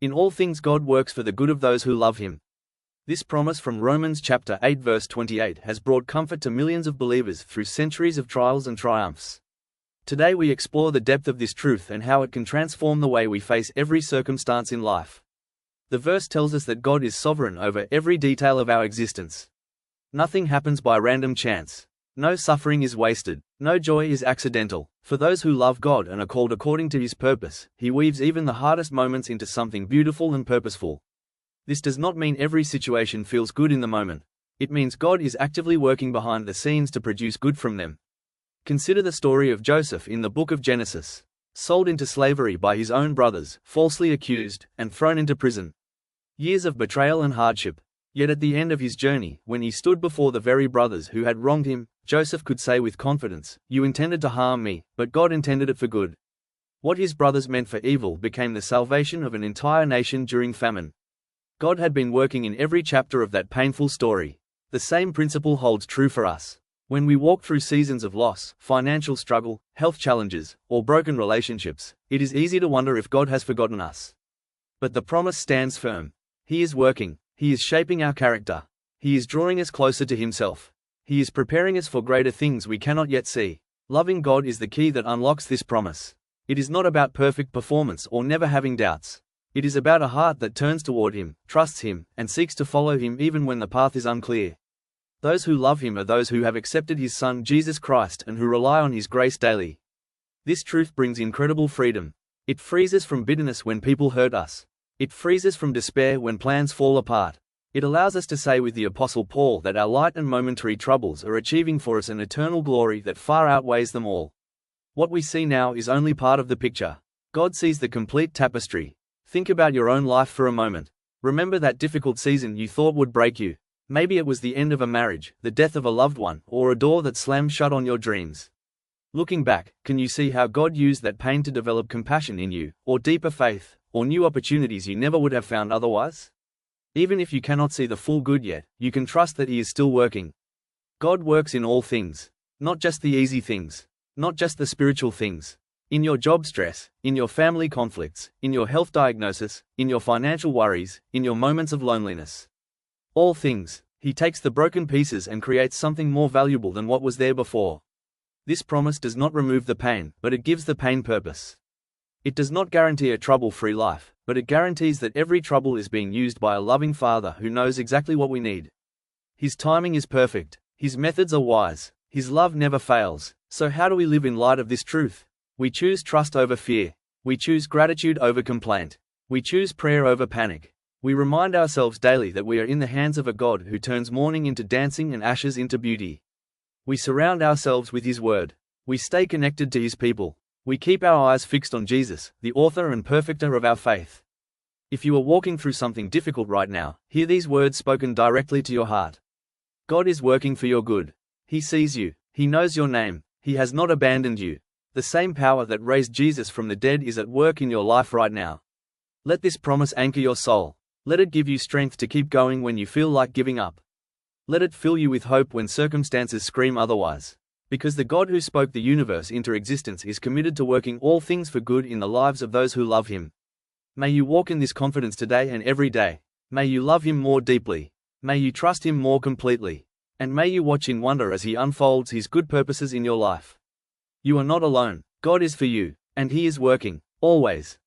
In all things God works for the good of those who love him. This promise from Romans chapter 8 verse 28 has brought comfort to millions of believers through centuries of trials and triumphs. Today we explore the depth of this truth and how it can transform the way we face every circumstance in life. The verse tells us that God is sovereign over every detail of our existence. Nothing happens by random chance. No suffering is wasted. No joy is accidental. For those who love God and are called according to his purpose, he weaves even the hardest moments into something beautiful and purposeful. This does not mean every situation feels good in the moment. It means God is actively working behind the scenes to produce good from them. Consider the story of Joseph in the book of Genesis. Sold into slavery by his own brothers, falsely accused, and thrown into prison. Years of betrayal and hardship. Yet at the end of his journey, when he stood before the very brothers who had wronged him, Joseph could say with confidence, "You intended to harm me, but God intended it for good." What his brothers meant for evil became the salvation of an entire nation during famine. God had been working in every chapter of that painful story. The same principle holds true for us. When we walk through seasons of loss, financial struggle, health challenges, or broken relationships, it is easy to wonder if God has forgotten us. But the promise stands firm. He is working. He is shaping our character. He is drawing us closer to himself. He is preparing us for greater things we cannot yet see. Loving God is the key that unlocks this promise. It is not about perfect performance or never having doubts. It is about a heart that turns toward him, trusts him, and seeks to follow him even when the path is unclear. Those who love him are those who have accepted his Son Jesus Christ and who rely on his grace daily. This truth brings incredible freedom. It frees us from bitterness when people hurt us. It frees us from despair when plans fall apart. It allows us to say with the Apostle Paul that our light and momentary troubles are achieving for us an eternal glory that far outweighs them all. What we see now is only part of the picture. God sees the complete tapestry. Think about your own life for a moment. Remember that difficult season you thought would break you. Maybe it was the end of a marriage, the death of a loved one, or a door that slammed shut on your dreams. Looking back, can you see how God used that pain to develop compassion in you, or deeper faith, or new opportunities you never would have found otherwise? Even if you cannot see the full good yet, you can trust that he is still working. God works in all things. Not just the easy things. Not just the spiritual things. In your job stress, in your family conflicts, in your health diagnosis, in your financial worries, in your moments of loneliness. All things. He takes the broken pieces and creates something more valuable than what was there before. This promise does not remove the pain, but it gives the pain purpose. It does not guarantee a trouble-free life, but it guarantees that every trouble is being used by a loving Father who knows exactly what we need. His timing is perfect. His methods are wise. His love never fails. So how do we live in light of this truth? We choose trust over fear. We choose gratitude over complaint. We choose prayer over panic. We remind ourselves daily that we are in the hands of a God who turns mourning into dancing and ashes into beauty. We surround ourselves with his word. We stay connected to his people. We keep our eyes fixed on Jesus, the author and perfecter of our faith. If you are walking through something difficult right now, hear these words spoken directly to your heart. God is working for your good. He sees you. He knows your name. He has not abandoned you. The same power that raised Jesus from the dead is at work in your life right now. Let this promise anchor your soul. Let it give you strength to keep going when you feel like giving up. Let it fill you with hope when circumstances scream otherwise. Because the God who spoke the universe into existence is committed to working all things for good in the lives of those who love him. May you walk in this confidence today and every day. May you love him more deeply. May you trust him more completely. And may you watch in wonder as he unfolds his good purposes in your life. You are not alone. God is for you, and he is working, always.